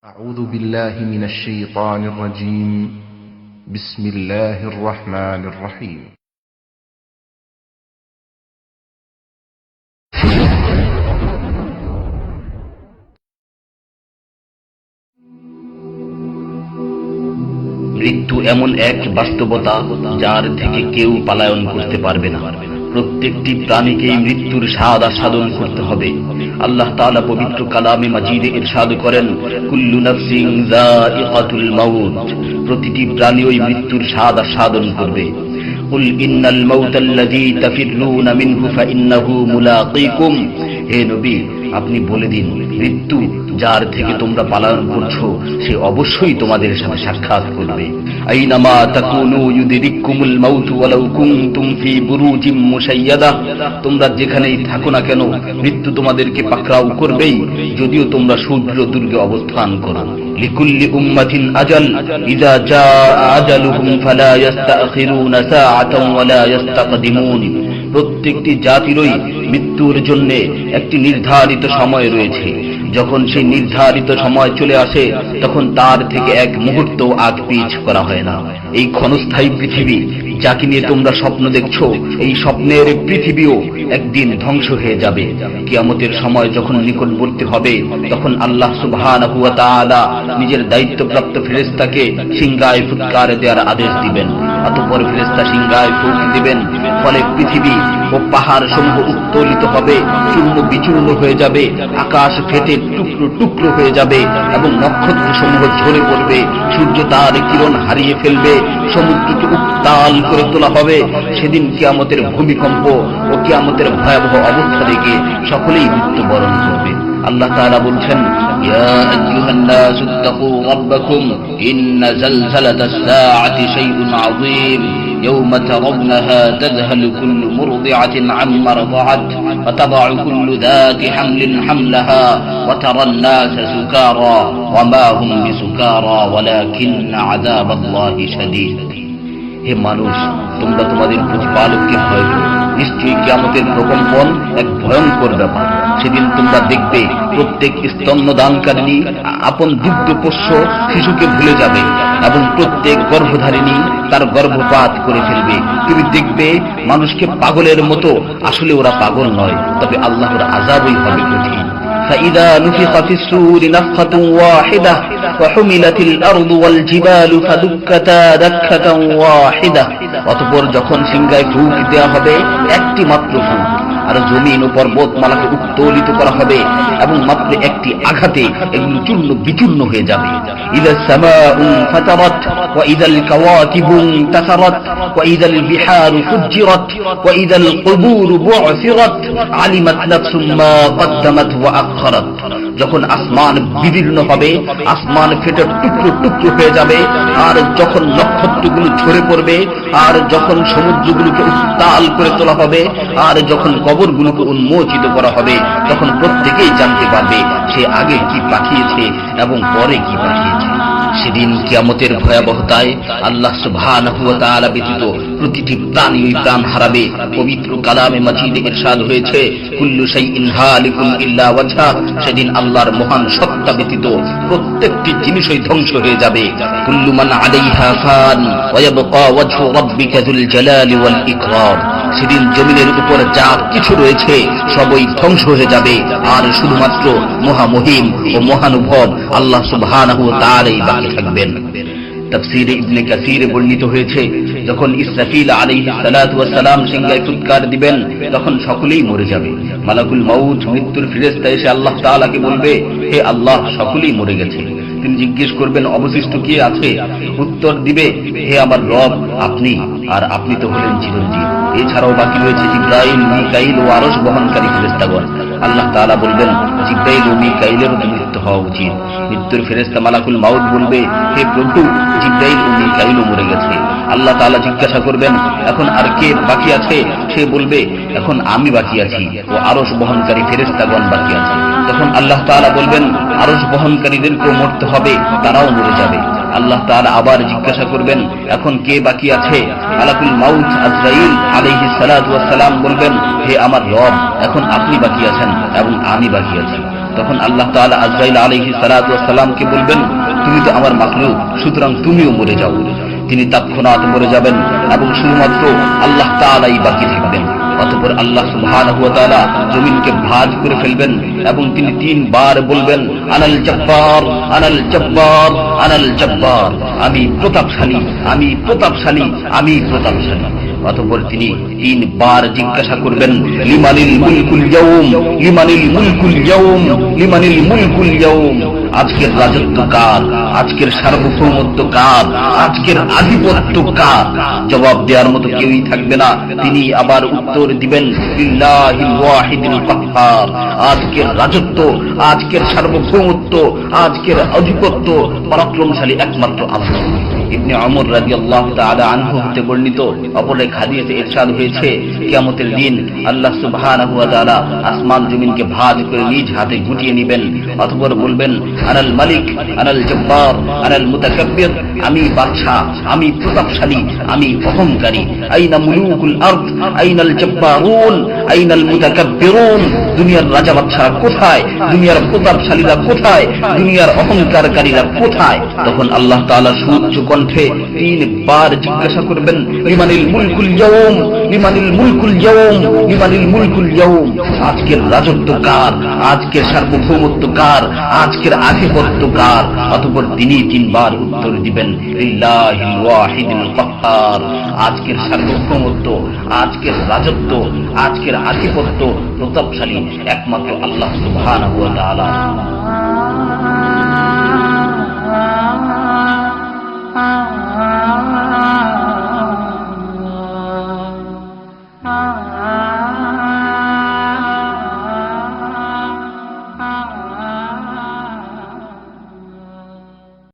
أعوذ بالله من الشيطان الرجيم. بسم الله الرحمن الرحيم. মৃত্যু এমন এক বাস্তবতা যার থেকে কেউ পলায়ন করতে পারবে না। প্রত্যেকটি প্রাণীকেই মৃত্যুর স্বাদ আস্বাদন করতে হবে। আল্লাহ তাআলা পবিত্র কালামে মাজিদে ইরশাদ করেন, কুল্লু নাফসিন যায়িকাতুল মাউত, প্রতিটি প্রাণী ওই মৃত্যুর স্বাদ আস্বাদন করবে। কুল ইন্নাল মাউতাল্লাযী তাফিররুনা মিনহু ফাইন্নাহু মুলাকীকুম, হে নবী আপনি বলে দিন, মৃত্যু যার থেকে তোমরা পলায়ন করছো সে অবশ্যই তোমাদের সাথে সাক্ষাৎ করবে। আইনামা তাকুনু ইউদরিকুমুল মাউত ওয়ালাউ কুনতুম ফি বুরুজিম মুশাইয়াদা, তোমরা যেখানেই থাকো না কেন মৃত্যু তোমাদেরকে পাকড়াও করবেই, যদিও তোমরা দুর্গে অবস্থান করো। লিকুল্লি উম্মাতিন আজাল, ইযা জাআ আজালুহুম ফালা ইস্তাখিরুনা সাআতান ওয়ালা ইস্তাকদিমুন, প্রত্যেকটি জাতিরই মৃত্যুর জন্য একটি নির্ধারিত সময় রয়েছে। যখন সেই নির্ধারিত সময় চলে আসে তখন তার থেকে এক মুহূর্ত আগ পিছ করা হয় না। এই ক্ষণস্থায়ী পৃথিবী যাকে নিয়ে তোমরা স্বপ্ন দেখছো, এই স্বপ্নের পৃথিবীও একদিন ধ্বংস হয়ে যাবে। কিয়ামতের সময় যখন নিকটবর্তী হবে তখন আল্লাহ সুবহানাহু ওয়া তাআলা নিজের দায়িত্বপ্রাপ্ত ফেরেশতাকে সিংহায় ফুৎকার দেওয়ার আদেশ দিবেন। অতঃপর ফেরেশতা সিংহায় ফুঁক দিবেন, ফলে পৃথিবী ও পাহাড় সমূহ উত্তোলিত হবে, চূর্ণ বিচূর্ণ হয়ে যাবে, আকাশ ফেটে টুকরো টুকরো হয়ে যাবে এবং নক্ষত্র সমূহ ঝরে পড়বে, সূর্য তার কিরণ হারিয়ে ফেলবে, সমুদ্রকে উত্তাল করে তোলা হবে। সেদিন কিয়ামতের ভূমিকম্প ও কিয়ামতের ভয়াবহ অবস্থা দেখে সকলেই মৃত্যুবরণ করবে। আল্লাহ তাআলা বলছেন, ইয়া আইয়ুহান নাসু তাকু রাব্বাকুম ইন্না জালজালাতাস সাআতি শাইউন আযীম يوم ترونها تذهل كل مرضعة عما رضعت وتضع كل ذات حمل حملها وترى الناس سكارى وما هم بسكارى ولكن عذاب الله شديد। হে মানুষ, তোমরা তোমাদের প্রতিপালককে ভয় করো, নিশ্চয়ই কিয়ামতের প্রকম্পন এক ভয়ঙ্কর ব্যাপার। সেদিন তোমরা দেখবে প্রত্যেক স্তন্যদানকারিণী আপন দুগ্ধপোষ্য শিশুকে ভুলে যাবে এবং প্রত্যেক গর্ভধারিণী তার গর্ভপাত করে ফেলবে। তুমি দেখবে মানুষকে পাগলের মতো, আসলে ওরা পাগল নয়, তবে আল্লাহর আযাবই হবে কঠিন। فإذا نفخ في الصور نفخة واحدة وحملت الأرض والجبال فدكتا دكة واحدة, অতঃপর যখন সিংহায় ফুঁক দেওয়া হবে একটি মাত্র ফুঁক, আর জমিন ও পর্বতমালাকে উত্তোলিত করা হবে এবং মাত্র একটি আঘাতে এগুলো চূর্ণ বিচূর্ণ হয়ে যাবে। ইযা সামাউ ফাতারাত ওয়া ইযাল কাওয়াকিবু ইনতাসারাত ওয়া ইযাল বিহারু ফুজ্জিরাত ওয়া ইযাল কুবুরু বু'সিরাত আলিমাত নাফসুম মা কদ্দামাত ওয়া আখখারাত, যখন আসমান বিদীর্ণ হবে, আসমান ফেটে টুকরো টুকরো হয়ে যাবে, আর যখন নক্ষত্রগুলো ঝরে পড়বে, আর যখন সমুদ্রগুলোকে উত্তাল করে তোলা হবে, আর যখন কবরগুলোকে উন্মোচিত করা হবে, তখন প্রত্যেকেই জানতে পারবে সে আগে কি পাঠিয়েছে এবং পরে কি পাঠিয়েছে। সেদিন কিয়ামতের ভয়াবহতায় আল্লাহ সুবহানাহু ওয়া তাআলা ব্যতীত প্রতিটি প্রাণী প্রাণ হারাবে। পবিত্র কালামে মাজিদে ইরশাদ হয়েছে, কুল্লু শাইইন হালিকুন ইল্লা ওয়াজহা, সেদিন আল্লাহর মহান সত্তা ব্যতীত প্রত্যেকটি জিনিসই ধ্বংস হয়ে যাবে। কুল্লু মান আলাইহা ফান ওয়া ইয়াবকা ওয়াজহু রাব্বিকা যুল জালালি ওয়াল ইকরাম, সেদিন জমিনের উপর যা কিছু রয়েছে সবই ধ্বংস হয়ে যাবে, আর শুধুমাত্র মহামহিম ও মহানুভব আল্লাহ সুবহানাহু ওয়া তাআলাই বাকি থাকবেন। তাফসীরে ইবনে কাসীরে বর্ণিত হয়েছে, যখন ইসরাফিল আলাইহিস সালাতু ওয়াস সালাম সিংহায় ফুৎকার দিবেন তখন সকলেই মরে যাবে। মালাকুল মাউত মৃত্যুর ফেরেশতা এসে আল্লাহ তাআলাকে বলবে, হে আল্লাহ, সকলেই মরে গেছে। তিনি জিজ্ঞেস করবেন, অবশিষ্ট কে আছে? উত্তর দিবে, হে আমার রব, আপনি, আর আপনি তো হলেন চিরঞ্জীব। এছাড়াও বাকি রয়েছে জিবরাইল, মিকাইল ও আরশ বহনকারী ফেরেশতাগণ। আল্লাহ তাআলা বলবেন, জিবরাইল ও মিকাইলেরও মৃত্যু হওয়া উচিত। মৃত্যুর ফেরেশতা মালাকুল মাউত বলবে, হে প্রভু, জিবরাইল ও মিকাইলও মরে গেছে। আল্লাহ তাআলা জিজ্ঞাসা করবেন, এখন আর কে বাকি আছে? সে বলবে, এখন আমি বাকি আছি ও আরশ বহনকারী ফেরেশতাগণ বাকি আছে। তখন আল্লাহ তাআলা বলবেন, আরশ বহনকারীদেরকেও মরতে হবে, তারাও মরে যাবে। আল্লাহ তাআলা আবার জিজ্ঞাসা করবেন, এখন কে বাকি আছে? মালাকুল মাউত আজরাইল আলাইহিস সালাতু ওয়াস সালাম বলবেন, হে আমার রব, এখন আপনি বাকি আছেন এবং আমি বাকি আছি। তখন আল্লাহ তাআলা আজরাইল আলাইহিস সালাতু ওয়াস সালামকে বলবেন, তুমি তো আমার মাখলুক, সুতরাং তুমিও মরে যাও। তিনি তৎক্ষণাৎ মরে যাবেন এবং শুধুমাত্র আল্লাহ তাআলাই বাকি থাকবেন। অতঃপর আল্লাহ সুবহানাহু ওয়া তাআলা জমিনকে ভাঁজ করে ফেলবেন এবং তিনি 3 বার বলবেন, আনাল জব্বার, আনাল জব্বার, আনাল জব্বার, আমি প্রতাপশালী, আমি প্রতাপশালী, আমি প্রতাপশালী। অতঃপর তিনি 3 বার জিজ্ঞাসা করবেন, লিমানিল মুলকুল ইয়াউম, লিমানিল মুলকুল ইয়াউম, লিমানিল মুলকুল ইয়াউম, আজকের রাজত্ব কার, আজকের সার্বভৌমত্ব কার, আজকের আধিপত্য কার? জবাব দেওয়ার মতো কেউই থাকবে না। তিনি আবার উত্তর দিবেন, লিল্লাহিল ওয়াহিদুল কাহ্হার, আজকের রাজত্ব, আজকের সার্বভৌমত্ব, আজকের আধিপত্য পরাক্রমশালী একমাত্র আল্লাহ। ইবনে ওমর রাদিয়াল্লাহু তাআলা আনহু হতে বর্ণিত অপর এক হাদিসে ইরশাদ হয়েছে, কিয়ামতের দিন আল্লাহ সুবহানাহু ওয়া তাআলা আসমান জমিনকে ভাঁজ করে নিজ হাতে গুটিয়ে নেবেন। অতঃপর বলবেন, আনাল মালিক, আনাল জব্বার, আনাল মুতাকাব্বির, আমি বাদশাহ, আমি প্রতাপশালী, আমি অহংকারী। আইনা মুলুকুল আরদ, আইনাল জব্বারুন, আইনাল মুতাকাব্বিরুন, দুনিয়ার রাজা বাদশারা কোথায়, দুনিয়ার প্রতাপশালীরা কোথায়, দুনিয়ার অহংকারকারীরা কোথায়? তখন আল্লাহ তাআলা সুউচ্চ কণ্ঠে 3 বার জিজ্ঞাসা করবেন, লিমানিল মুলকুল ইয়াউম, লিমানিল মুলকুল ইয়াউম, লিমানিল মুলকুল ইয়াউম, আজকের রাজত্ব কার, আজকের সার্বভৌমত্ব কার, আজকের আধিপত্য কার? অতঃপর তিনি 3 বার উত্তর দিবেন, লিল্লাহিল ওয়াহিদুল কাহ্হার, আজকের সার্বভৌমত্ব, আজকের রাজত্ব, আজকের আধিপত্য প্রতাপশালী একমাত্র আল্লাহ সুবহানাহু ওয়া তাআলা।